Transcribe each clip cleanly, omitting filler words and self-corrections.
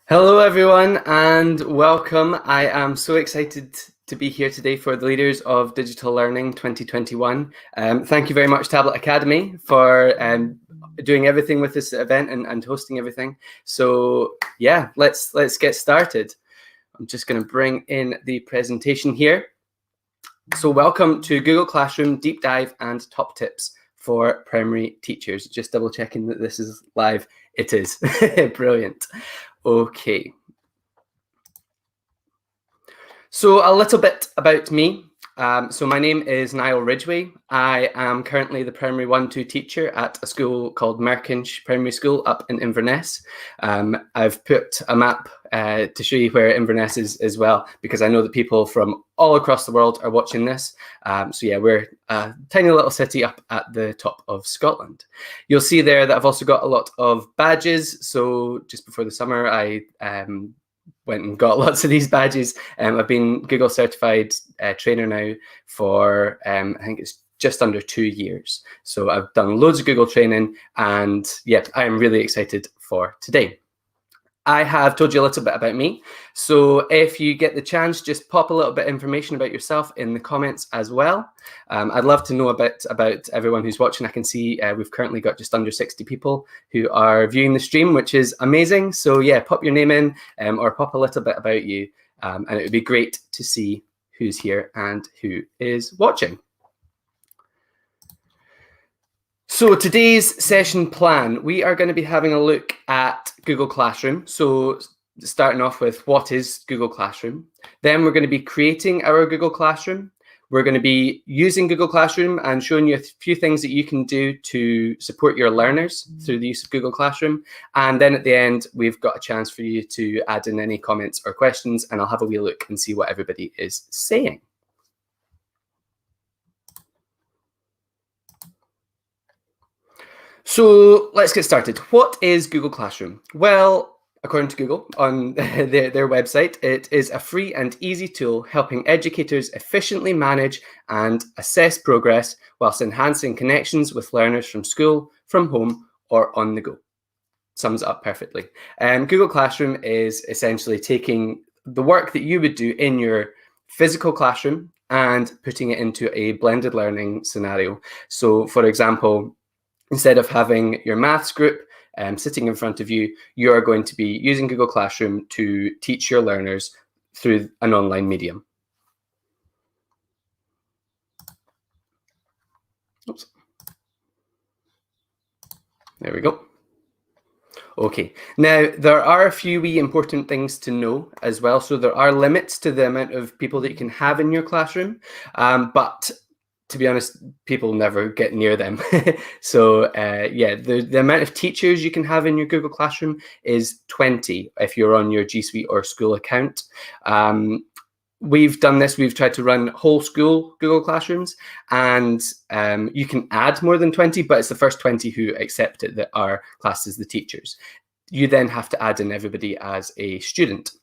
Hello, everyone, and welcome. I am so excited to be here today for the Leaders of Digital Learning 2021. Thank you very much, Tablet Academy, for doing everything with this event and hosting everything. So yeah, let's get started. I'm just going to bring in the presentation here. So welcome to Google Classroom Deep Dive and Top Tips for Primary Teachers. Just double checking that this is live. It is. Brilliant. Okay. So a little bit about me. So my name is Niall Ridgway. I am currently the Primary 1-2 teacher at a school called Merkinch Primary School up in Inverness. I've put a map to show you where Inverness is as well, because I know that people from all across the world are watching this. So yeah, we're a tiny little city up at the top of Scotland. You'll see there that I've also got a lot of badges. So just before the summer, I went and got lots of these badges. I've been Google certified trainer now for I think it's just under 2 years. So I've done loads of Google training, and yeah, I am really excited for today. I have told you a little bit about me. So if you get the chance, just pop a little bit of information about yourself in the comments as well. I'd love to know a bit about everyone who's watching. I can see we've currently got just under 60 people who are viewing the stream, which is amazing. So yeah, pop your name in or pop a little bit about you. And it would be great to see who's here and who is watching. So today's session plan, we are going to be having a look at Google Classroom. So starting off with what is Google Classroom. Then we're going to be creating our Google Classroom. We're going to be using Google Classroom and showing you a few things that you can do to support your learners through the use of Google Classroom. And then at the end, we've got a chance for you to add in any comments or questions, and I'll have a wee look and see what everybody is saying. So let's get started. What is Google Classroom? Well, according to Google, on their website, it is a free and easy tool helping educators efficiently manage and assess progress whilst enhancing connections with learners from school, from home, or on the go. Sums it up perfectly. Google Classroom is essentially taking the work that you would do in your physical classroom and putting it into a blended learning scenario. So, for example, instead of having your maths group sitting in front of you, you are going to be using Google Classroom to teach your learners through an online medium. Oops. There we go. Okay, now there are a few wee important things to know as well. So there are limits to the amount of people that you can have in your classroom, but to be honest, people never get near them. So yeah, the amount of teachers you can have in your Google Classroom is 20 if you're on your G Suite or school account. We've done this. We've tried to run whole school Google Classrooms, and you can add more than 20, but it's the first 20 who accept it that are classed as the teachers. You then have to add in everybody as a student.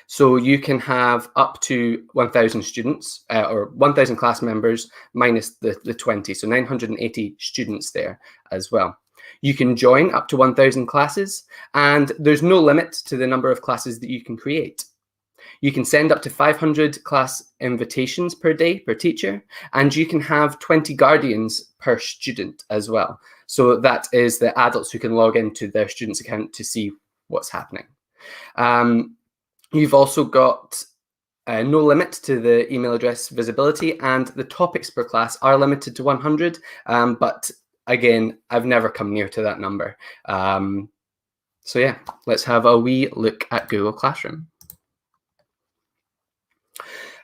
So you can have up to 1,000 students or 1,000 class members minus the 20, so 980 students there as well. You can join up to 1,000 classes, and there's no limit to the number of classes that you can create. You can send up to 500 class invitations per day per teacher, and you can have 20 guardians per student as well. So that is the adults who can log into their student's account to see what's happening. You've also got no limit to the email address visibility, and the topics per class are limited to 100, but again, I've never come near to that number. So yeah, let's have a wee look at Google Classroom.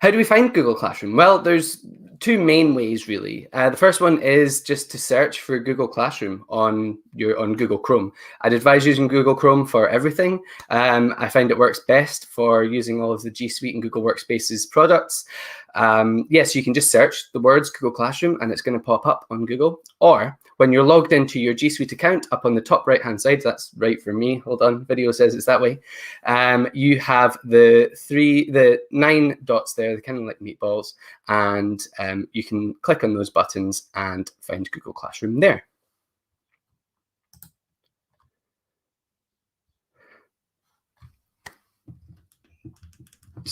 How do we find Google Classroom? Well, there's two main ways, really. The first one is just to search for Google Classroom on Google Chrome. I'd advise using Google Chrome for everything. I find it works best for using all of the G Suite and Google Workspace's products. Yes, you can just search the words Google Classroom and it's going to pop up on Google. Or when you're logged into your G Suite account, up on the top right-hand side, that's right for me, hold on, video says it's that way, you have the 9 dots there, they're kind of like meatballs, and you can click on those buttons and find Google Classroom there.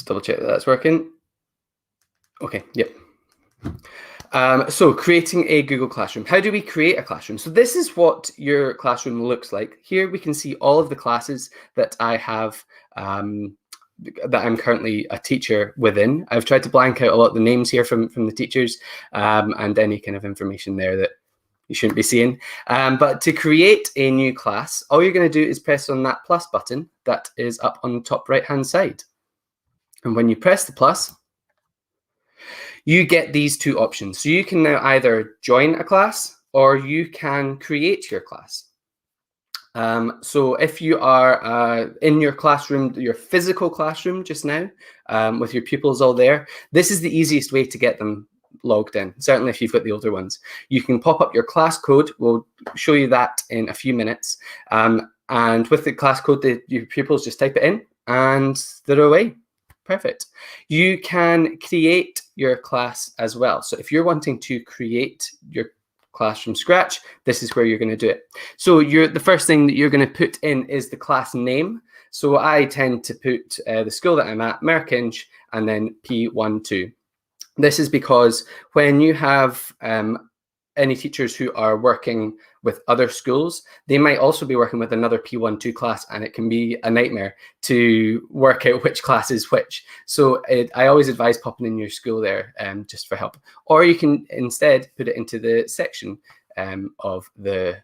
Just double check that that's working. Okay, yep. So creating a Google Classroom. How do we create a classroom? So this is what your classroom looks like. Here we can see all of the classes that I have, that I'm currently a teacher within. I've tried to blank out a lot of the names here from the teachers, and any kind of information there that you shouldn't be seeing. But to create a new class, all you're going to do is press on that plus button that is up on the top right-hand side. And when you press the plus, you get these two options. So you can now either join a class or you can create your class. So if you are in your classroom, your physical classroom just now, with your pupils all there, this is the easiest way to get them logged in, certainly if you've got the older ones. You can pop up your class code. We'll show you that in a few minutes. And with the class code, your pupils just type it in and they're away. Perfect. You can create your class as well. So if you're wanting to create your class from scratch, this is where you're going to do it. So the first thing that you're going to put in is the class name. So I tend to put the school that I'm at, Merkinch, and then P12. This is because when you have any teachers who are working with other schools, they might also be working with another P12 class, and it can be a nightmare to work out which class is which. So I always advise popping in your school there just for help. Or you can instead put it into the section of the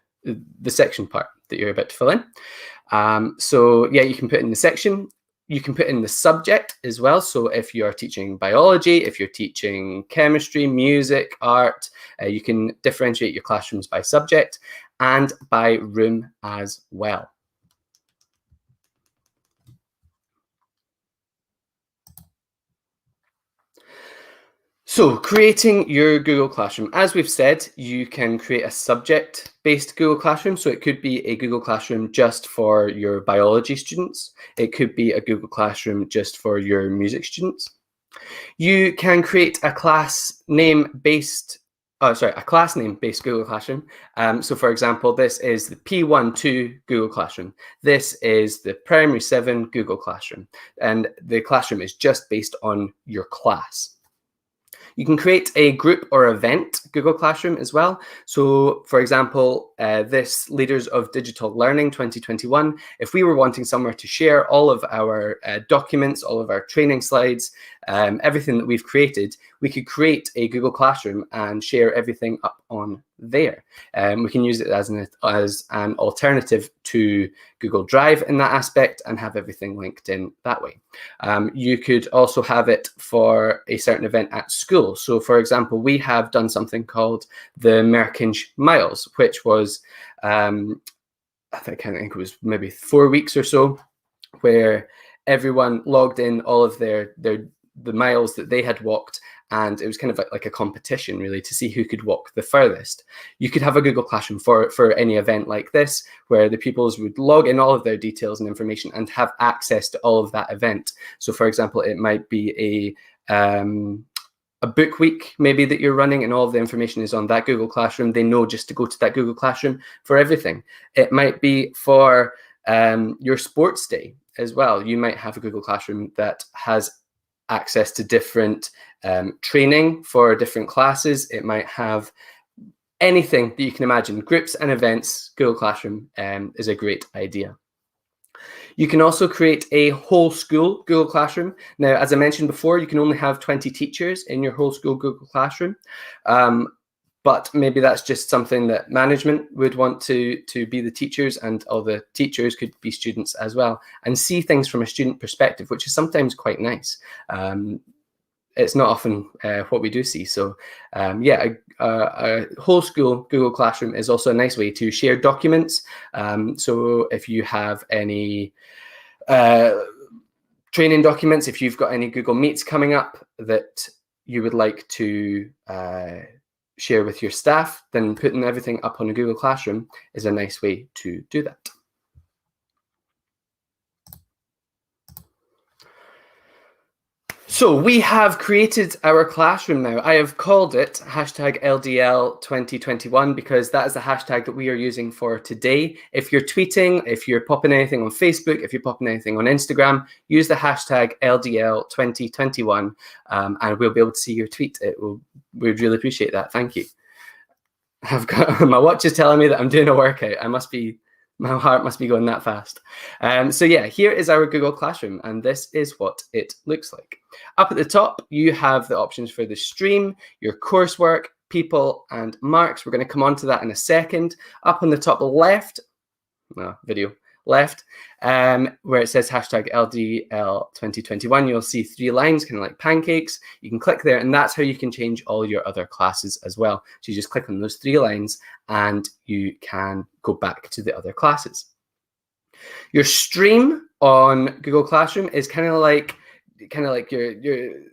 section part that you're about to fill in. So yeah, you can put in the section. You can put in the subject as well. So if you're teaching biology, if you're teaching chemistry, music, art, you can differentiate your classrooms by subject and by room as well. So creating your Google Classroom, as we've said, you can create a subject-based Google Classroom. So it could be a Google Classroom just for your biology students. It could be a Google Classroom just for your music students. You can create a class name-based Google Classroom. So for example, this is the P12 Google Classroom. This is the Primary 7 Google Classroom. And the classroom is just based on your class. You can create a group or event Google Classroom as well. So for example, this Leaders of Digital Learning 2021, if we were wanting somewhere to share all of our documents, all of our training slides, everything that we've created, we could create a Google Classroom and share everything up on there. We can use it as an alternative to Google Drive in that aspect and have everything linked in that way. You could also have it for a certain event at school. So for example, we have done something called the Merkinch Miles, which was, I think it was maybe 4 weeks or so, where everyone logged in all of the miles that they had walked, and it was kind of like a competition really to see who could walk the furthest. You could have a Google Classroom for any event like this, where the pupils would log in all of their details and information and have access to all of that event. So for example, it might be a book week maybe that you're running, and all of the information is on that Google Classroom. They know just to go to that Google Classroom for everything. It might be for your sports day as well. You might have a Google Classroom that has access to different training for different classes. It might have anything that you can imagine. Groups and events, Google Classroom is a great idea. You can also create a whole school Google Classroom. Now, as I mentioned before, you can only have 20 teachers in your whole school Google Classroom. But maybe that's just something that management would want to be the teachers, and all the teachers could be students as well, and see things from a student perspective, which is sometimes quite nice. It's not often what we do see. So yeah, a whole school Google Classroom is also a nice way to share documents. So if you have any training documents, if you've got any Google Meets coming up that you would like to share with your staff, then putting everything up on a Google Classroom is a nice way to do that. So we have created our classroom now. I have called it hashtag LDL 2021 because that is the hashtag that we are using for today. If you're tweeting, if you're popping anything on Facebook, if you're popping anything on Instagram, use the hashtag LDL 2021 and we'll be able to see your tweet. We'd really appreciate that. Thank you. I've got my watch is telling me that I'm doing a workout. My heart must be going that fast. So yeah, here is our Google Classroom, and this is what it looks like. Up at the top, you have the options for the stream, your coursework, people, and marks. We're going to come on to that in a second. Up on the top left, where it says hashtag LDL 2021, you'll see 3 lines, kind of like pancakes. You can click there, and that's how you can change all your other classes as well. So you just click on those 3 lines, and you can go back to the other classes. Your stream on Google Classroom is kind of like your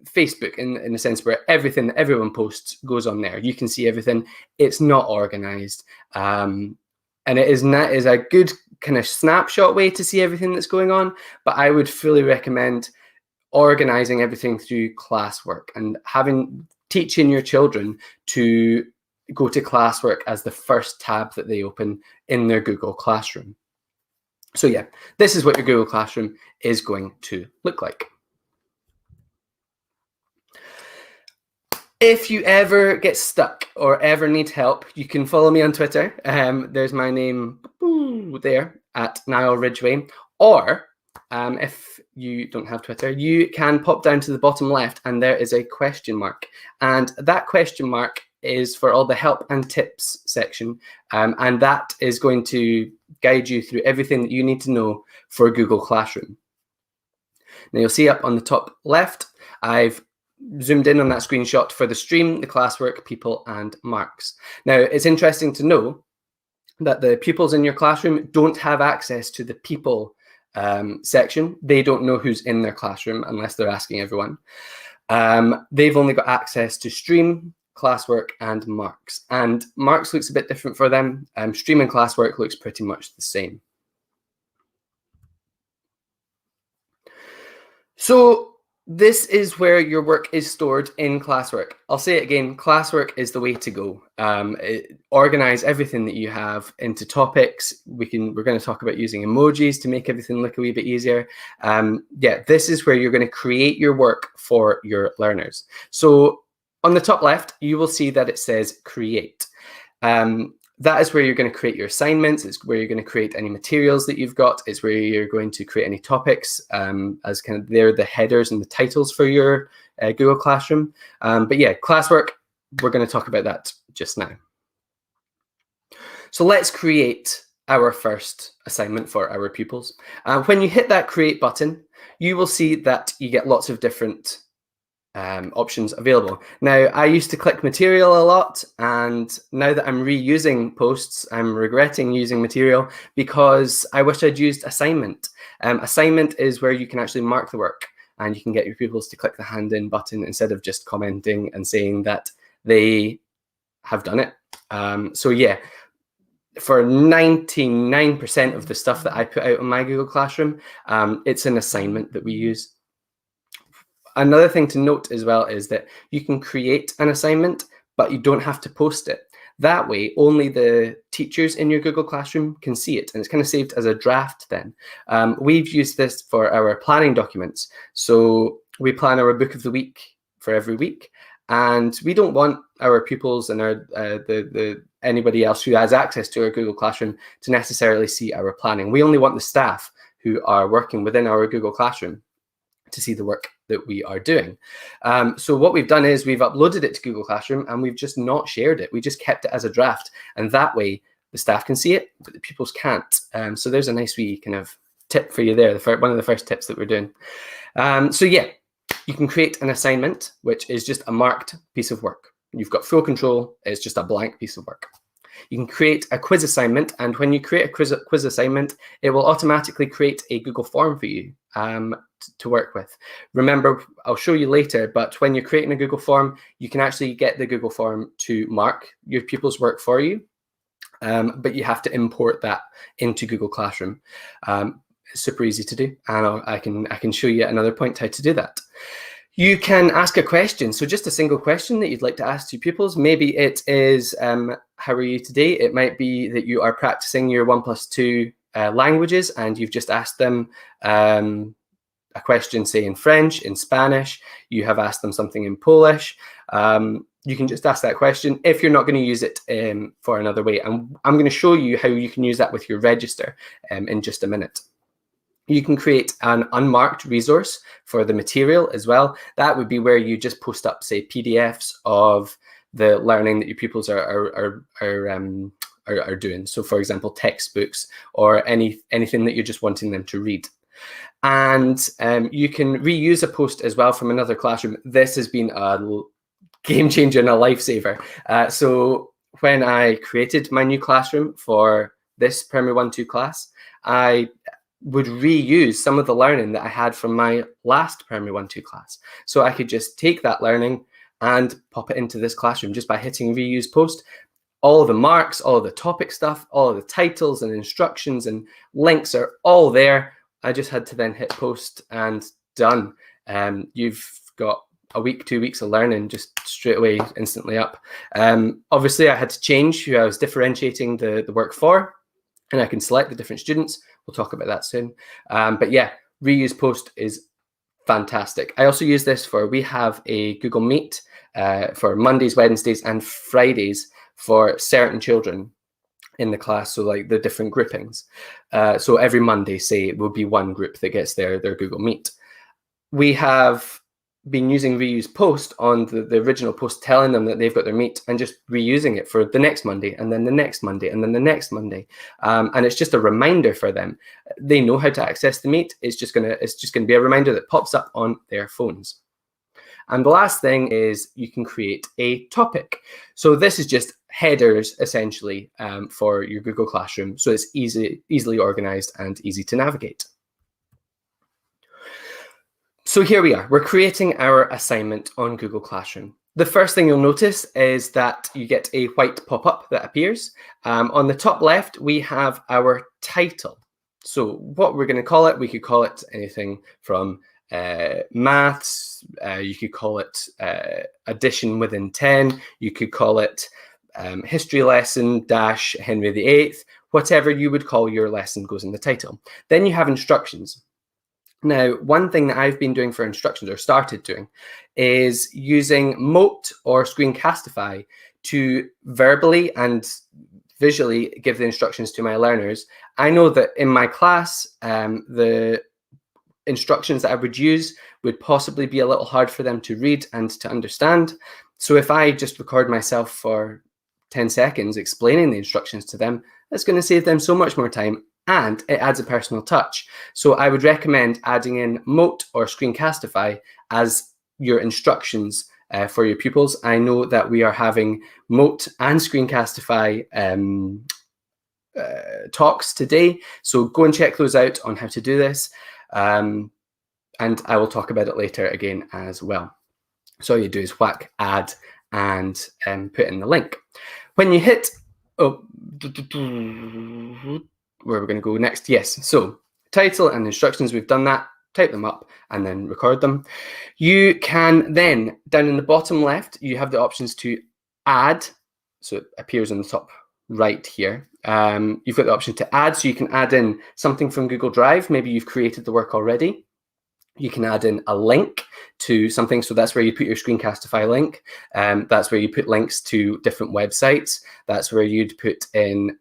Facebook in the sense where everything that everyone posts goes on there. You can see everything. It's not organized. And it is a good kind of snapshot way to see everything that's going on, but I would fully recommend organizing everything through classwork and teaching your children to go to classwork as the first tab that they open in their Google Classroom. So yeah, this is what your Google Classroom is going to look like. If you ever get stuck or ever need help, you can follow me on Twitter. There's my name there at Niall Ridgway. Or if you don't have Twitter, you can pop down to the bottom left and there is a question mark. And that question mark is for all the help and tips section. And that is going to guide you through everything that you need to know for Google Classroom. Now you'll see up on the top left, I've zoomed in on that screenshot for the stream, the classwork, people, and marks. Now, it's interesting to know that the pupils in your classroom don't have access to the people section. They don't know who's in their classroom unless they're asking everyone. They've only got access to stream, classwork, and marks. And marks looks a bit different for them. Stream and classwork looks pretty much the same. So this is where your work is stored in classwork. I'll say it again, classwork is the way to go. Organize everything that you have into topics. We're going to talk about using emojis to make everything look a wee bit easier. Yeah, this is where you're going to create your work for your learners. So on the top left, you will see that it says create. That is where you're going to create your assignments. It's where you're going to create any materials that you've got. It's where you're going to create any topics as kind of they're the headers and the titles for your Google Classroom. But yeah, classwork, we're going to talk about that just now. So let's create our first assignment for our pupils. When you hit that create button, you will see that you get lots of different options available. Now, I used to click material a lot, and now that I'm reusing posts, I'm regretting using material because I wish I'd used assignment. Assignment is where you can actually mark the work and you can get your pupils to click the hand in button instead of just commenting and saying that they have done it. So yeah, for 99% of the stuff that I put out on my Google Classroom, it's an assignment that we use. Another thing to note as well is that you can create an assignment, but you don't have to post it. That way, only the teachers in your Google Classroom can see it, and it's kind of saved as a draft then. We've used this for our planning documents. So we plan our book of the week for every week, and we don't want our pupils and anybody else who has access to our Google Classroom to necessarily see our planning. We only want the staff who are working within our Google Classroom to see the work that we are doing. So what we've done is we've uploaded it to Google Classroom and we've just not shared it. We just kept it as a draft, and that way the staff can see it, but the pupils can't. So there's a nice wee kind of tip for you there, one of the first tips that we're doing. So yeah, you can create an assignment, which is just a marked piece of work. You've got full control. It's just a blank piece of work. You can create a quiz assignment, and when you create a quiz assignment, it will automatically create a Google form for you to work with. Remember, I'll show you later, but when you're creating a Google form, you can actually get the Google form to mark your pupils' work for you, but you have to import that into Google Classroom. It's super easy to do, and I can show you at another point how to do that. You can ask a question, so just a single question that you'd like to ask to pupils. Maybe it is, how are you today? It might be that you are practicing your 1+2 languages and you've just asked them a question, say in French, in Spanish, you have asked them something in Polish. You can just ask that question if you're not going to use it for another way. And I'm going to show you how you can use that with your register in just a minute. You can create an unmarked resource for the material as well. That would be where you just post up, say, PDFs of the learning that your pupils are doing. So, for example, textbooks or anything that you're just wanting them to read. And you can reuse a post as well from another classroom. This has been a game changer and a lifesaver. So when I created my new classroom for this Primary 1-2 class, I would reuse some of the learning that I had from my last Primary 1-2 class. So I could just take that learning and pop it into this classroom just by hitting reuse post. All of the marks, all of the topic stuff, all of the titles and instructions and links are all there. I just had to then hit post and done. You've got a week, 2 weeks of learning just straight away, instantly up. Obviously, I had to change who I was differentiating the work for, and I can select the different students. We'll talk about that soon. But yeah, reuse post is fantastic. I also use this we have a Google Meet for Mondays, Wednesdays, and Fridays for certain children in the class, so like the different groupings. So every Monday, say, it will be one group that gets their Google Meet. We have been using reuse post on the original post, telling them that they've got their meet and just reusing it for the next Monday and then the next Monday and then the next Monday. And it's just a reminder for them. They know how to access the meet. It's just gonna be a reminder that pops up on their phones. And the last thing is you can create a topic. So this is just headers essentially for your Google Classroom. So it's easily organized and easy to navigate. So here we are, we're creating our assignment on Google Classroom. The first thing you'll notice is that you get a white pop-up that appears. On the top left, we have our title. So what we're going to call it, we could call it anything from maths, you could call it addition within 10, you could call it history lesson - Henry VIII, whatever you would call your lesson goes in the title. Then you have instructions. Now, one thing that I've been doing for instructions, or started doing, is using Mote or Screencastify to verbally and visually give the instructions to my learners. I know that in my class, the instructions that I would use would possibly be a little hard for them to read and to understand. So if I just record myself for 10 seconds explaining the instructions to them, that's going to save them so much more time, and it adds a personal touch. So I would recommend adding in Mote or Screencastify as your instructions for your pupils. I know that we are having Mote and Screencastify talks today, so go and check those out on how to do this, and I will talk about it later again as well. So all you do is whack add and put in the link. When you hit, where we're going to go next, yes, so title and instructions, we've done that. Type them up and then record them. You can then, down in the bottom left, you have the options to add, so it appears on the top right here. You've got the option to add, so you can add in something from Google Drive. Maybe you've created the work already. You can add in a link to something, so that's where you put your Screencastify link. That's where you put links to different websites. That's where you'd put in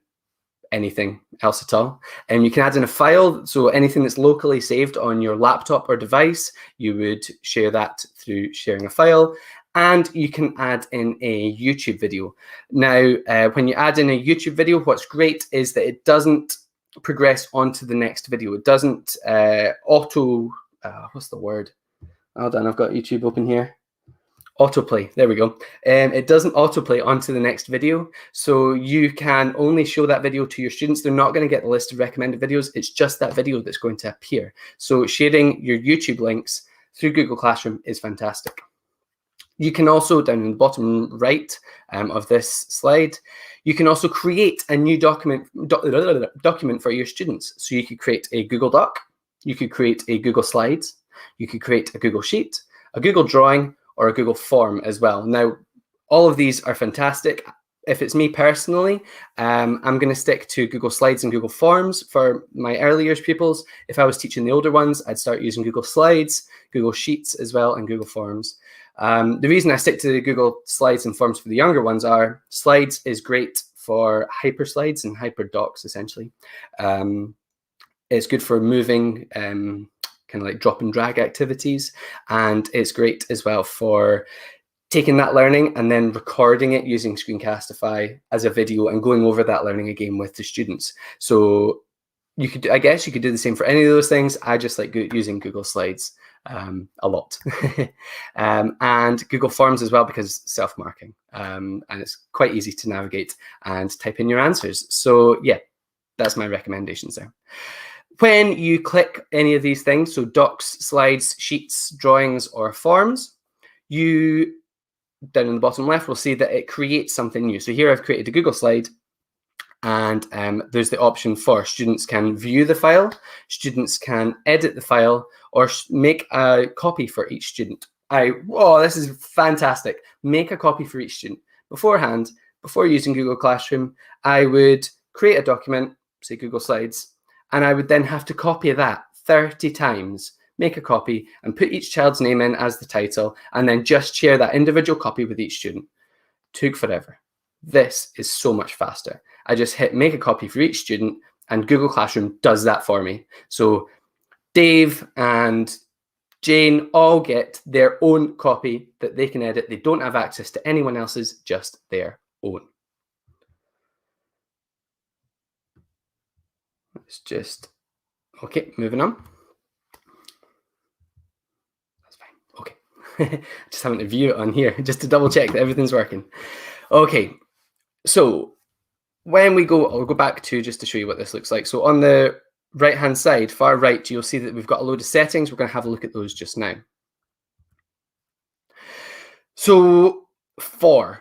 anything else at all. And you can add in a file, so anything that's locally saved on your laptop or device, you would share that through sharing a file. And you can add in a YouTube video. Now, when you add in a YouTube video, what's great is that it doesn't progress onto the next video. It doesn't what's the word? Hold on, I've got YouTube open here. Autoplay, there we go. It doesn't autoplay onto the next video, so you can only show that video to your students. They're not going to get the list of recommended videos. It's just that video that's going to appear. So sharing your YouTube links through Google Classroom is fantastic. You can also, down in the bottom right of this slide, you can also create a new document for your students. So you could create a Google Doc, you could create a Google Slides, you could create a Google Sheet, a Google Drawing, or a Google Form as well. Now, all of these are fantastic. If it's me personally, I'm going to stick to Google Slides and Google Forms for my early years pupils. If I was teaching the older ones, I'd start using Google Slides, Google Sheets as well, and Google Forms. The reason I stick to the Google Slides and Forms for the younger ones are Slides is great for hyper slides and hyper docs, essentially. It's good for moving kind of like drop and drag activities, and it's great as well for taking that learning and then recording it using Screencastify as a video and going over that learning again with the students. So you could, I guess you could do the same for any of those things. I just like using Google Slides a lot. And Google Forms as well, because self-marking, and it's quite easy to navigate and type in your answers. So yeah, that's my recommendations there. When you click any of these things, so docs, slides, sheets, drawings, or forms, you down in the bottom left will see that it creates something new. So here I've created a Google slide, and there's the option for students can view the file, students can edit the file, or make a copy for each student. Oh, this is fantastic. Make a copy for each student. Beforehand, before using Google Classroom, I would create a document, say Google Slides, and I would then have to copy that 30 times, make a copy, and put each child's name in as the title, and then just share that individual copy with each student. Took forever. This is so much faster. I just hit make a copy for each student, and Google Classroom does that for me. So Dave and Jane all get their own copy that they can edit. They don't have access to anyone else's, just their own. Let's just, okay, moving on. That's fine, okay. Just having to view it on here, just to double check that everything's working. Okay, so when we go, I'll go back to just to show you what this looks like. So on the right-hand side, far right, you'll see that we've got a load of settings. We're going to have a look at those just now. So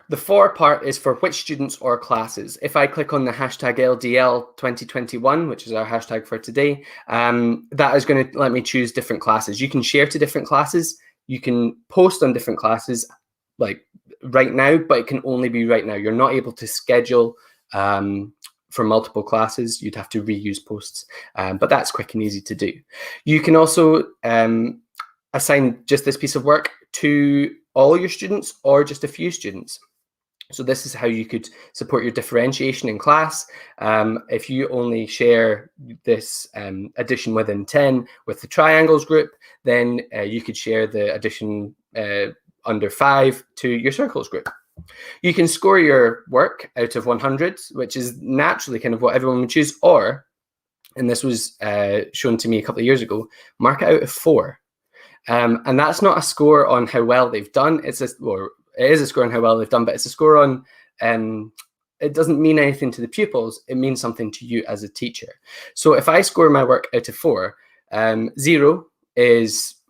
the for part is for which students or classes. If I click on the hashtag LDL 2021, which is our hashtag for today, that is going to let me choose different classes. You can share to different classes. You can post on different classes like right now, but it can only be right now. You're not able to schedule for multiple classes. You'd have to reuse posts, but that's quick and easy to do. You can also assign just this piece of work to all your students or just a few students. So this is how you could support your differentiation in class. If you only share this addition within 10 with the triangles group, then you could share the addition under 5 to your circles group. You can score your work out of 100, which is naturally kind of what everyone would choose, or, and this was shown to me a couple of years ago, mark it out of 4. And that's not a score on how well they've done. It is a score on how well they've done, but it's a score on, it doesn't mean anything to the pupils. It means something to you as a teacher. So if I score my work out of 4, 0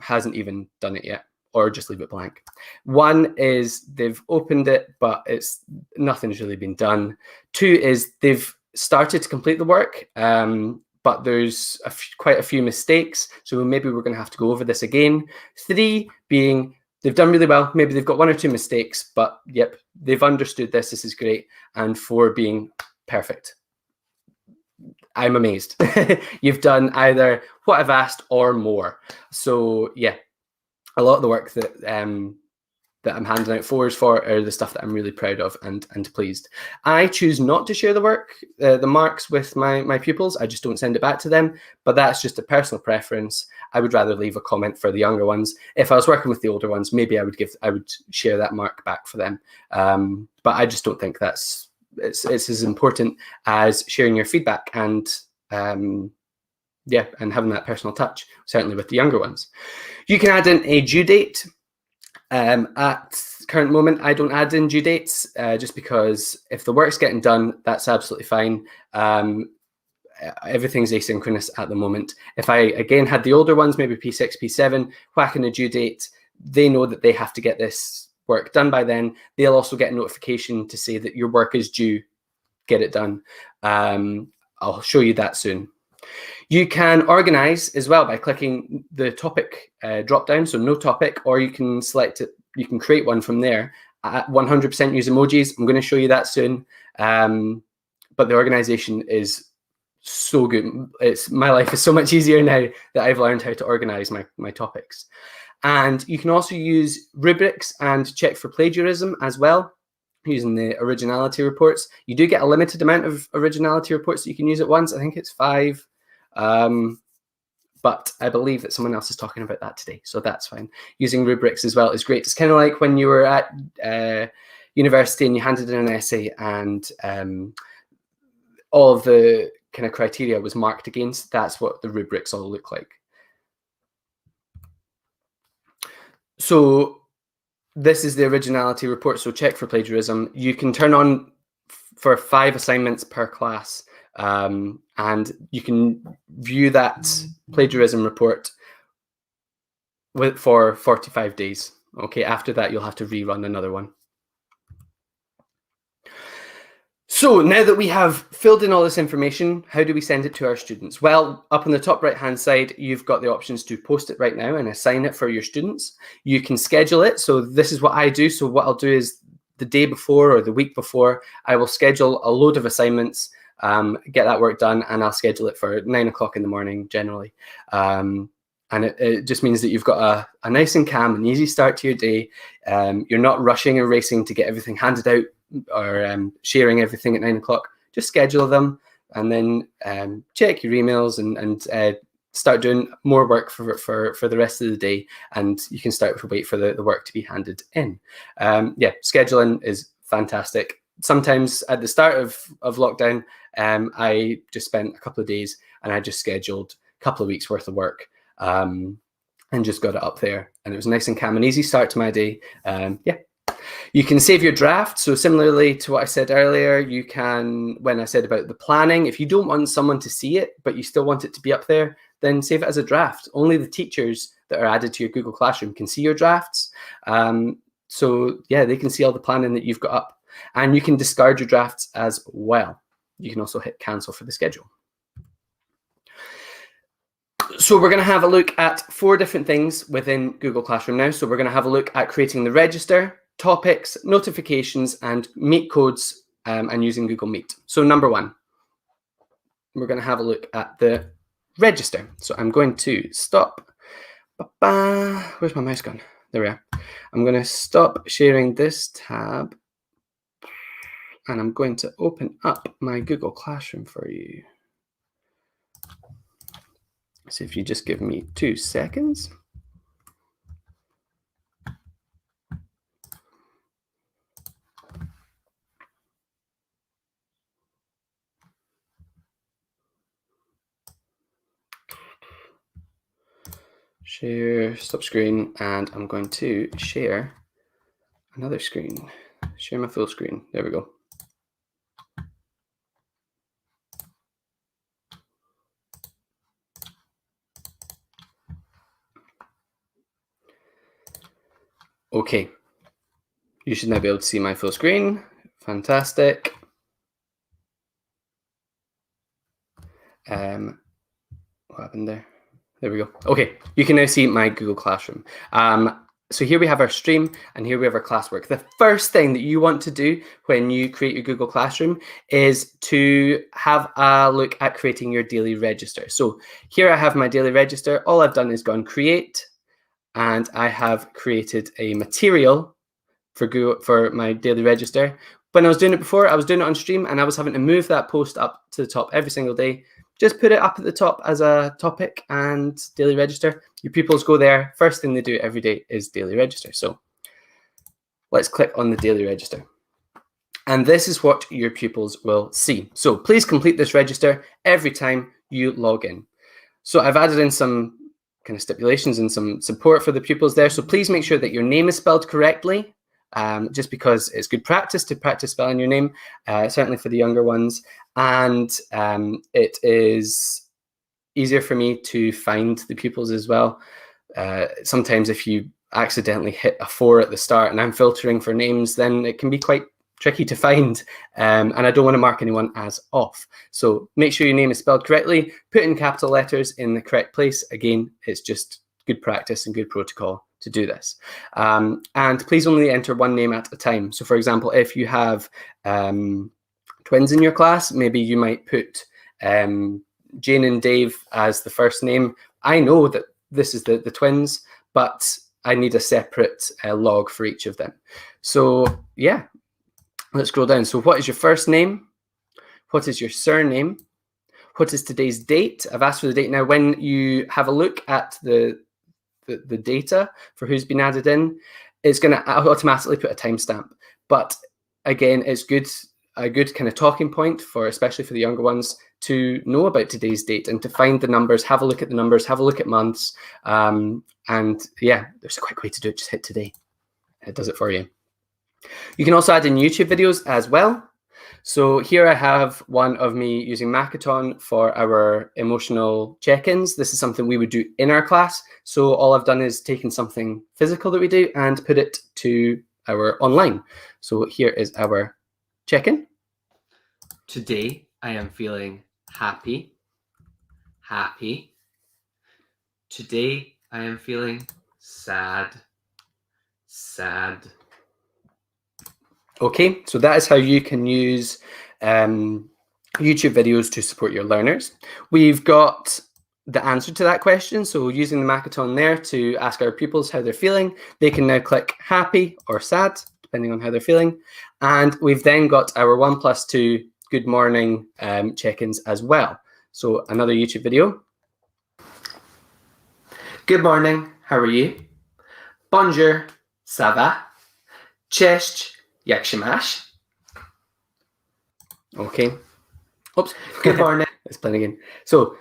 hasn't even done it yet, or just leave it blank. 1 is they've opened it, but nothing's really been done. 2 is they've started to complete the work, but there's quite a few mistakes, so maybe we're going to have to go over this again. 3 being they've done really well, maybe they've got 1 or 2 mistakes, but yep, they've understood this is great. And 4 being perfect. I'm amazed. You've done either what I've asked or more. So yeah, a lot of the work that that I'm handing out 4s for are the stuff that I'm really proud of and pleased. I choose not to share the work, the marks with my pupils. I just don't send it back to them, but that's just a personal preference. I would rather leave a comment for the younger ones. If I was working with the older ones, maybe I would share that mark back for them. But I just don't think it's as important as sharing your feedback and yeah, and having that personal touch, certainly with the younger ones. You can add in a due date. At current moment, I don't add in due dates just because if the work's getting done, that's absolutely fine. Everything's asynchronous at the moment. If I, again, had the older ones, maybe P6, P7, whack in a due date, they know that they have to get this work done by then. They'll also get a notification to say that your work is due, get it done. I'll show you that soon. You can organize as well by clicking the topic drop down, so no topic, or you can select it. You can create one from there. 100% use emojis. I'm going to show you that soon. But the organization is so good. My life is so much easier now that I've learned how to organize my topics. And you can also use rubrics and check for plagiarism as well, using the originality reports. You do get a limited amount of originality reports that you can use at once. I think it's 5. But I believe that someone else is talking about that today, so that's fine. Using rubrics as well is great. It's kind of like when you were at university and you handed in an essay and all of the kind of criteria was marked against. That's what the rubrics all look like. So this is the originality report, so check for plagiarism. You can turn on for 5 assignments per class, and you can view that plagiarism report for 45 days. Okay, after that, you'll have to rerun another one. So now that we have filled in all this information, how do we send it to our students? Well, up on the top right-hand side, you've got the options to post it right now and assign it for your students. You can schedule it. So this is what I do. So what I'll do is the day before or the week before, I will schedule a load of assignments, get that work done, and I'll schedule it for 9 o'clock in the morning generally. And it just means that you've got a nice and calm and easy start to your day. You're not rushing and racing to get everything handed out or sharing everything at 9 o'clock. Just schedule them and then check your emails and start doing more work for the rest of the day, and you can start to wait for the work to be handed in. Yeah, scheduling is fantastic. Sometimes at the start of lockdown, I just spent a couple of days and I just scheduled a couple of weeks worth of work and just got it up there, and it was nice and calm and easy start to my day. Yeah. You can save your draft. So similarly to what I said earlier, you can, when I said about the planning, if you don't want someone to see it, but you still want it to be up there, then save it as a draft. Only the teachers that are added to your Google Classroom can see your drafts. So yeah, they can see all the planning that you've got up, and you can discard your drafts as well. You can also hit cancel for the schedule. So we're going to have a look at 4 different things within Google Classroom now. So we're going to have a look at creating the register, topics, notifications, and meet codes, and using Google Meet. So number 1, we're going to have a look at the register. So I'm going to stop. Where's my mouse gone? There we are. I'm going to stop sharing this tab, and I'm going to open up my Google Classroom for you. So if you just give me 2 seconds. Share, stop screen, and I'm going to share another screen. Share my full screen. There we go. Okay, you should now be able to see my full screen. Fantastic. What happened there? There we go. Okay, you can now see my Google Classroom. So here we have our stream, and here we have our classwork. The first thing that you want to do when you create your Google Classroom is to have a look at creating your daily register. So here I have my daily register. All I've done is gone create, and I have created a material for my daily register. When I was doing it before, I was doing it on stream, and I was having to move that post up to the top every single day. Just put it up at the top as a topic and daily register. Your pupils go there. First thing they do every day is daily register. So let's click on the daily register. And this is what your pupils will see. So please complete this register every time you log in. So I've added in some kind of stipulations and some support for the pupils there. So please make sure that your name is spelled correctly, just because it's good practice to practice spelling your name, certainly for the younger ones. And it is easier for me to find the pupils as well. Sometimes if you accidentally hit a 4 at the start and I'm filtering for names, then it can be quite tricky to find, and I don't want to mark anyone as off. So make sure your name is spelled correctly, put in capital letters in the correct place. Again, it's just good practice and good protocol to do this. And please only enter one name at a time. So for example, if you have twins in your class, maybe you might put Jane and Dave as the first name. I know that this is the twins, but I need a separate log for each of them. So yeah, let's scroll down. So what is your first name? What is your surname? What is today's date? I've asked for the date. Now, when you have a look at the data for who's been added in, it's going to automatically put a timestamp. But again, it's a good kind of talking point for, especially for the younger ones, to know about today's date and to find the numbers, have a look at the numbers, have a look at months. And yeah, there's a quick way to do it. Just hit today. It does it for you. You can also add in YouTube videos as well. So here I have one of me using Makaton for our emotional check-ins. This is something we would do in our class. So all I've done is taken something physical that we do and put it to our online. So here is our check-in. Today I am feeling happy, happy. Today I am feeling sad, sad. Okay, so that is how you can use YouTube videos to support your learners. We've got the answer to that question. So using the Makaton there to ask our pupils how they're feeling, they can now click happy or sad, depending on how they're feeling. And we've then got our 1+2 good morning check-ins as well. So another YouTube video. Good morning, how are you? Bonjour, ça va? Cześć, jak się masz? Okay. Oops. Good morning. Let's play again. So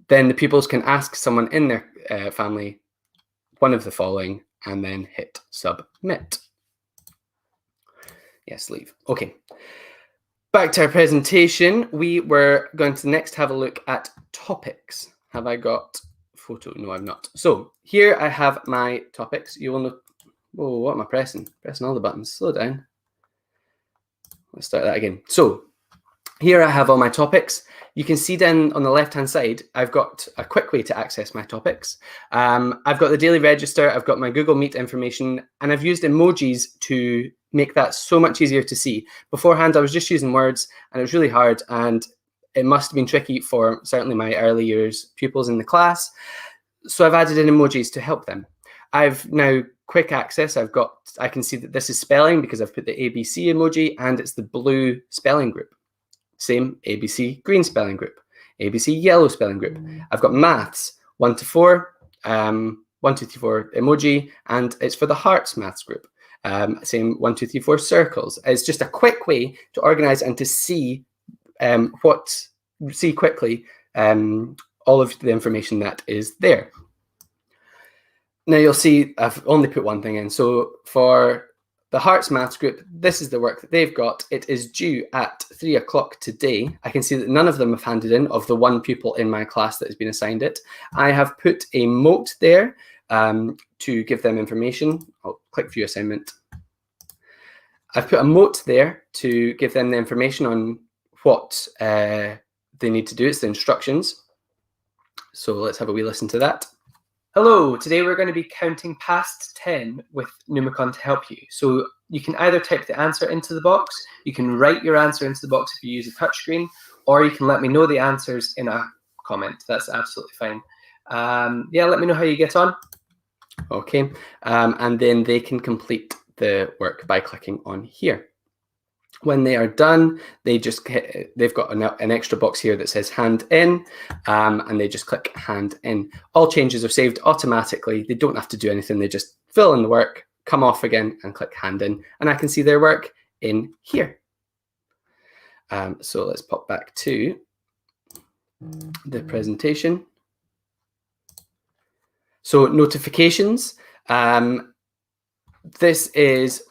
then the pupils can ask someone in their family one of the following and then hit submit. Yes, leave. Okay. Back to our presentation. We were going to next have a look at topics. Have I got photo? No, I've not. So here I have my topics. You will know. Oh, what am I pressing? Pressing all the buttons. Slow down. Let's start that again. So here I have all my topics. You can see down on the left-hand side, I've got a quick way to access my topics. I've got the daily register, I've got my Google Meet information, and I've used emojis to make that so much easier to see. Beforehand, I was just using words, and it was really hard, and it must have been tricky for certainly my early years pupils in the class. So I've added in emojis to help them. I've now quick access. I can see that this is spelling because I've put the ABC emoji, and it's the blue spelling group. Same ABC green spelling group, ABC yellow spelling group. I've got maths 1 to 4, 1, 2, 3, 4 emoji, and it's for the hearts maths group. Same 1, 2, 3, 4 circles. It's just a quick way to organize and to see quickly all of the information that is there. Now you'll see I've only put one thing in. So for the Hearts Maths group, this is the work that they've got. It is due at 3 o'clock today. I can see that none of them have handed in of the one pupil in my class that has been assigned it. I have put a note there to give them information. I'll click View Assignment. I've put a note there to give them the information on what they need to do. It's the instructions. So let's have a wee listen to that. Hello, today we're going to be counting past 10 with Numicon to help you. So you can either type the answer into the box, you can write your answer into the box if you use a touchscreen, or you can let me know the answers in a comment. That's absolutely fine. Yeah, let me know how you get on. Okay, and then they can complete the work by clicking on here. When they are done, they've got an extra box here that says hand in, and they just click hand in. All changes are saved automatically. They don't have to do anything. They just fill in the work, come off again, and click hand in. And I can see their work in here. So let's pop back to the presentation. So notifications. This is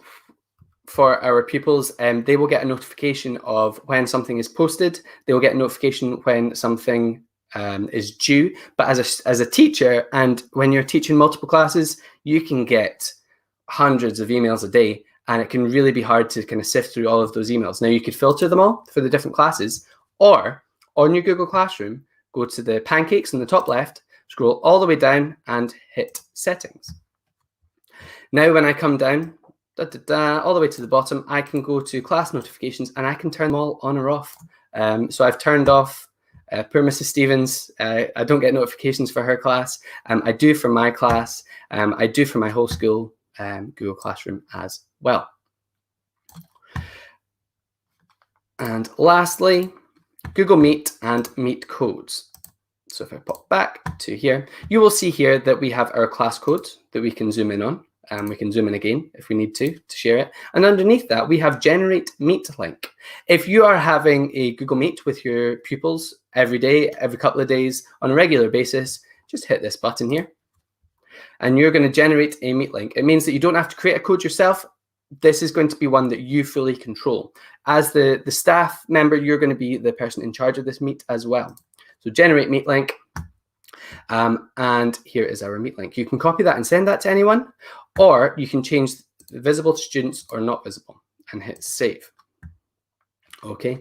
for our pupils, they will get a notification of when something is posted. They will get a notification when something is due. But as a teacher, and when you're teaching multiple classes, you can get hundreds of emails a day. and it can really be hard to kind of sift through all of those emails. Now, you could filter them all for the different classes, or on your Google Classroom, go to the pancakes in the top left, scroll all the way down and hit Settings. Now, when I come down, all the way to the bottom, I can go to class notifications and I can turn them all on or off. So I've turned off poor Mrs. Stevens. I don't get notifications for her class. I do for my class. I do for my whole school Google Classroom as well. And lastly, Google Meet and Meet codes. So if I pop back to here, you will see here that we have our class code that we can zoom in on. We can zoom in again if we need to share it. And underneath that, we have Generate Meet Link. If you are having a Google Meet with your pupils every day, every couple of days, on a regular basis, just hit this button here. And you're going to generate a Meet link. It means that you don't have to create a code yourself. This is going to be one that you fully control. As the staff member, you're going to be the person in charge of this Meet as well. So Generate Meet Link. And here is our Meet link. You can copy that and send that to anyone, or you can change visible to students or not visible and hit Save. Okay,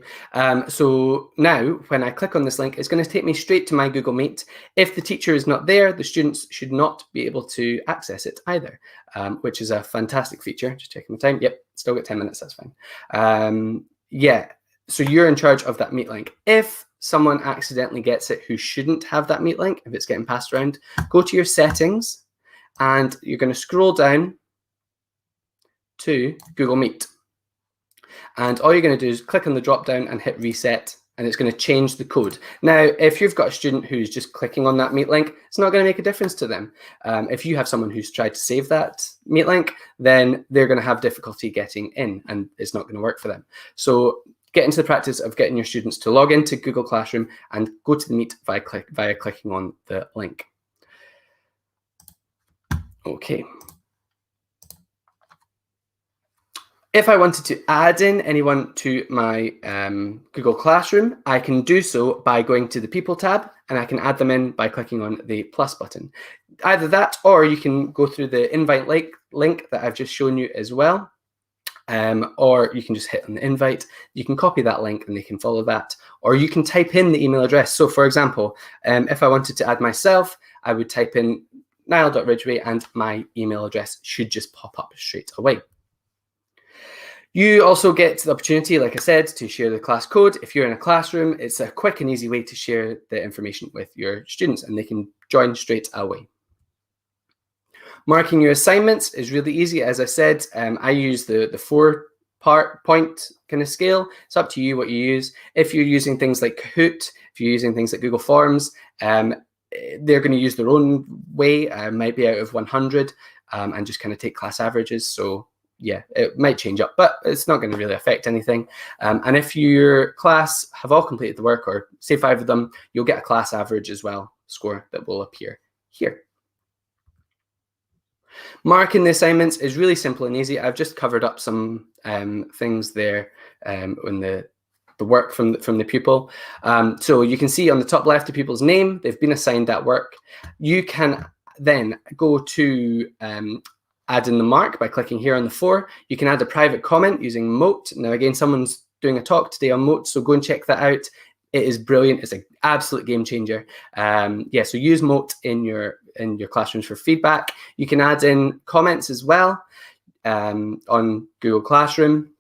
so now when I click on this link, it's going to take me straight to my Google Meet. If the teacher is not there, the students should not be able to access it either, which is a fantastic feature. Just checking the time. Yep, still got 10 minutes, that's fine. Yeah, so you're in charge of that Meet link. If someone accidentally gets it who shouldn't have that Meet link, if it's getting passed around, go to your settings and you're going to scroll down to Google Meet. And all you're going to do is click on the drop down and hit reset, and it's going to change the code. Now, if you've got a student who's just clicking on that Meet link, it's not going to make a difference to them. If you have someone who's tried to save that Meet link, then they're going to have difficulty getting in, and it's not going to work for them. So get into the practice of getting your students to log into Google Classroom and go to the Meet via clicking on the link. Okay. If I wanted to add in anyone to my Google Classroom, I can do so by going to the People tab, and I can add them in by clicking on the plus button. Either that, or you can go through the invite link that I've just shown you as well. Or you can just hit on the invite. You can copy that link and they can follow that. Or you can type in the email address. So for example, if I wanted to add myself, I would type in niall.ridgway and my email address should just pop up straight away. You also get the opportunity, like I said, to share the class code. If you're in a classroom, it's a quick and easy way to share the information with your students and they can join straight away. Marking your assignments is really easy. As I said, I use the 4-point kind of scale. It's up to you what you use. If you're using things like Kahoot, if you're using things like Google Forms, they're going to use their own way, might be out of 100, and just kind of take class averages. So yeah, it might change up, but it's not going to really affect anything. And if your class have all completed the work, or say 5 of them, you'll get a class average as well, score that will appear here. Marking the assignments is really simple and easy. I've just covered up some things there in the work from the pupil. So you can see on the top left the pupil's name. They've been assigned that work. You can then go to add in the mark by clicking here on the 4. You can add a private comment using Mote. Now again, someone's doing a talk today on Mote, so go and check that out. It is brilliant. It's an absolute game changer. Yeah, so use Mote in your classrooms for feedback. You can add in comments as well on Google Classroom.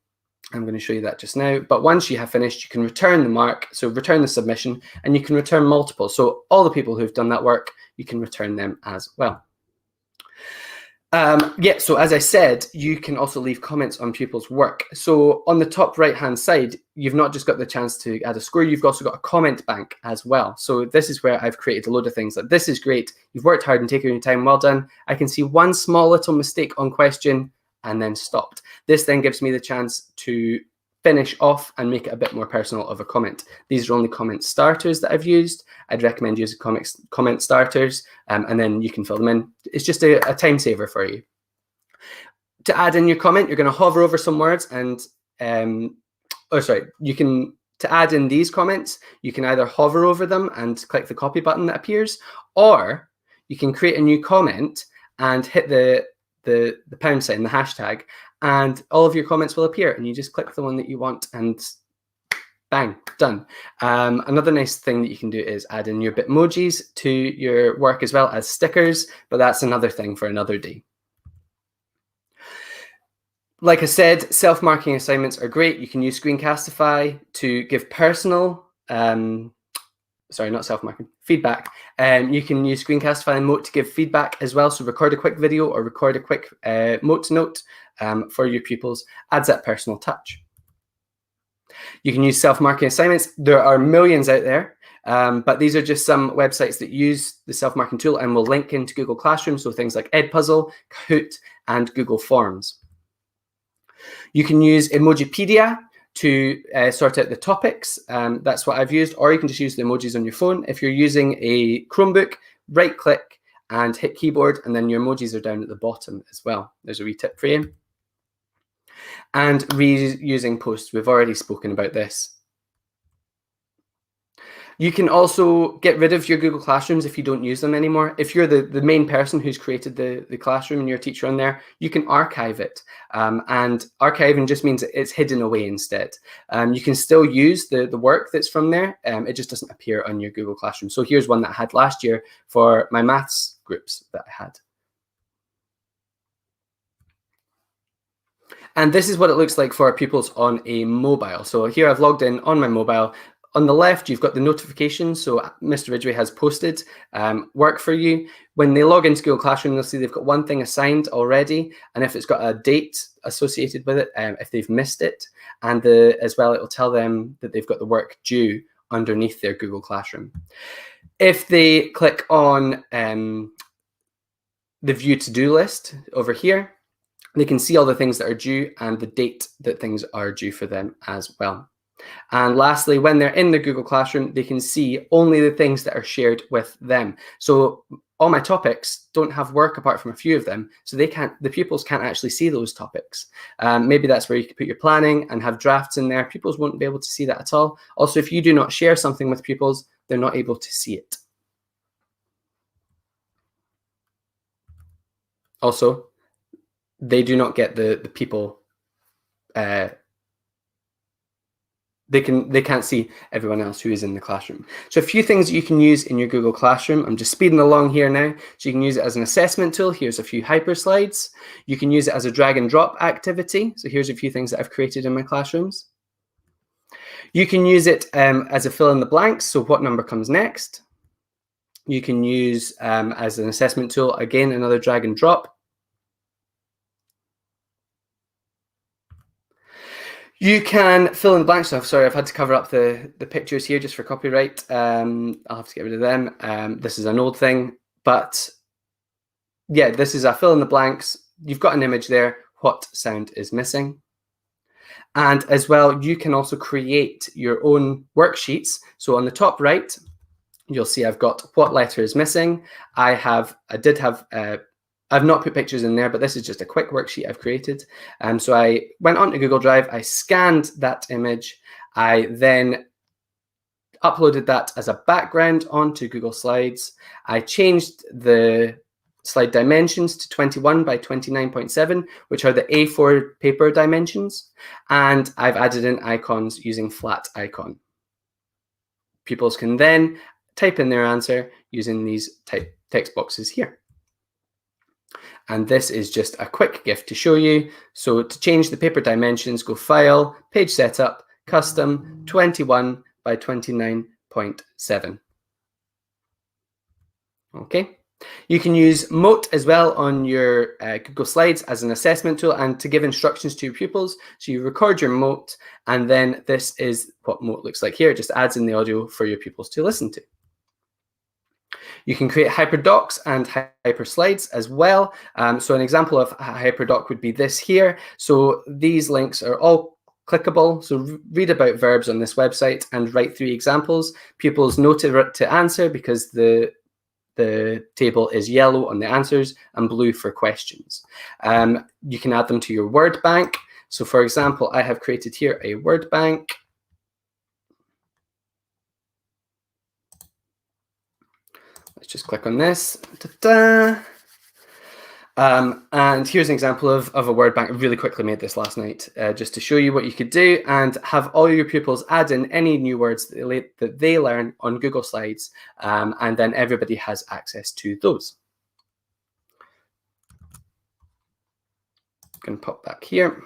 I'm going to show you that just now. But once you have finished, you can return the mark. So return the submission, and you can return multiple. So all the people who've done that work, you can return them as well. Yeah, so as I said, you can also leave comments on pupils' work. So on the top right-hand side, you've not just got the chance to add a score, you've also got a comment bank as well. So this is where I've created a load of things like, this is great, you've worked hard and taken your time, well done. I can see one small little mistake on question and then stopped. This then gives me the chance to finish off and make it a bit more personal of a comment. These are only comment starters that I've used. I'd recommend using comment starters, and then you can fill them in. It's just a time saver for you. To add in your comment, you're going to hover over some words and, to add in these comments, you can either hover over them and click the copy button that appears, or you can create a new comment and hit the the pound sign, the hashtag, and all of your comments will appear, and you just click the one that you want and bang, done. Another nice thing that you can do is add in your Bitmojis to your work as well as stickers, but that's another thing for another day. Like I said, self-marking assignments are great. You can use Screencastify to give personal, sorry, not self-marking, feedback. You can use Screencastify and Mote to give feedback as well. So record a quick video or record a quick Mote note for your pupils. Adds that personal touch. You can use self-marking assignments. There are millions out there, but these are just some websites that use the self-marking tool and will link into Google Classroom. So things like Edpuzzle, Kahoot, and Google Forms. You can use Emojipedia to sort out the topics. That's what I've used, or you can just use the emojis on your phone. If you're using a Chromebook, right click and hit keyboard, and then your emojis are down at the bottom as well. There's a wee tip for you. And reusing posts, we've already spoken about this. You can also get rid of your Google Classrooms if you don't use them anymore. If you're the main person who's created the classroom and you're a teacher on there, you can archive it. And archiving just means it's hidden away instead. You can still use the work that's from there. It just doesn't appear on your Google Classroom. So here's one that I had last year for my maths groups that I had. And this is what it looks like for our pupils on a mobile. So here I've logged in on my mobile. On the left, you've got the notifications. So Mr. Ridgway has posted work for you. When they log into Google Classroom, they'll see they've got one thing assigned already. And if it's got a date associated with it, if they've missed it, and as well, it will tell them that they've got the work due underneath their Google Classroom. If they click on the View To-Do list over here, they can see all the things that are due and the date that things are due for them as well. And lastly, when they're in the Google Classroom, they can see only the things that are shared with them. So all my topics don't have work apart from a few of them, so the pupils can't actually see those topics. Maybe that's where you could put your planning and have drafts in there. Pupils won't be able to see that at all. Also, if you do not share something with pupils, they're not able to see it. Also, they do not get the people. They can't see everyone else who is in the classroom. So a few things you can use in your Google Classroom. I'm just speeding along here now. So you can use it as an assessment tool. Here's a few hyper slides. You can use it as a drag and drop activity. So here's a few things that I've created in my classrooms. You can use it as a fill in the blanks. So what number comes next? You can use as an assessment tool, again, another drag and drop. You can fill in the blanks. So sorry, I've had to cover up the pictures here just for copyright. I'll have to get rid of them. This is an old thing, but yeah, this is a fill in the blanks. You've got an image there. What sound is missing? And as well, you can also create your own worksheets. So on the top right, you'll see I've got what letter is missing. I've not put pictures in there, but this is just a quick worksheet I've created. So I went onto Google Drive, I scanned that image, I then uploaded that as a background onto Google Slides. I changed the slide dimensions to 21 by 29.7, which are the A4 paper dimensions, and I've added in icons using flat icon. Pupils can then type in their answer using these text boxes here. And this is just a quick GIF to show you. So to change the paper dimensions, go File, Page Setup, Custom, 21 by 29.7. Okay. You can use Mote as well on your Google Slides as an assessment tool and to give instructions to your pupils. So you record your Mote, and then this is what Mote looks like here. It just adds in the audio for your pupils to listen to. You can create hyperdocs and hyperslides as well. So an example of a hyperdoc would be this here. So these links are all clickable. So read about verbs on this website and write 3 examples. Pupils know to answer because the table is yellow on the answers and blue for questions. You can add them to your word bank. So for example, I have created here a word bank. Let's just click on this. Ta-da. And here's an example of a word bank. I really quickly made this last night just to show you what you could do and have all your pupils add in any new words that they learn on Google Slides, and then everybody has access to those. I'm going to pop back here.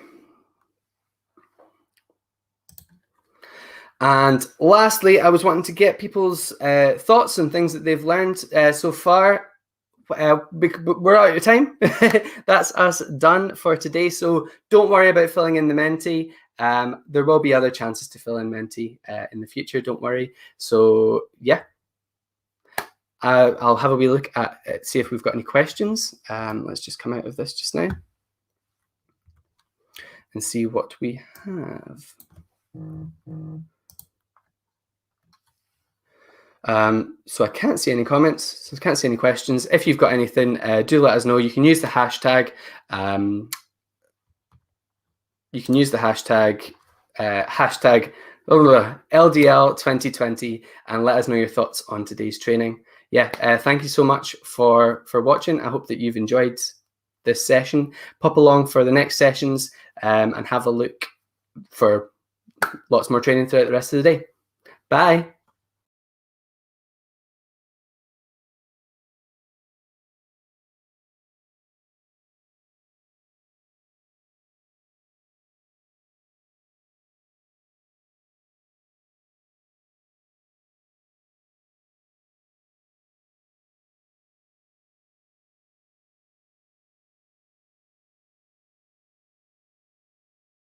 And lastly, I was wanting to get people's thoughts on things that they've learned so far. We're out of time. That's us done for today. So don't worry about filling in the Menti. There will be other chances to fill in Menti in the future. Don't worry. So yeah, I'll have a wee look at see if we've got any questions. Let's just come out of this just now and see what we have. So I can't see any comments, so I can't see any questions. If you've got anything, do let us know. You can use the hashtag. Hashtag LDL 2020 and let us know your thoughts on today's training. Yeah, thank you so much for watching. I hope that you've enjoyed this session. Pop along for the next sessions and have a look for lots more training throughout the rest of the day. Bye.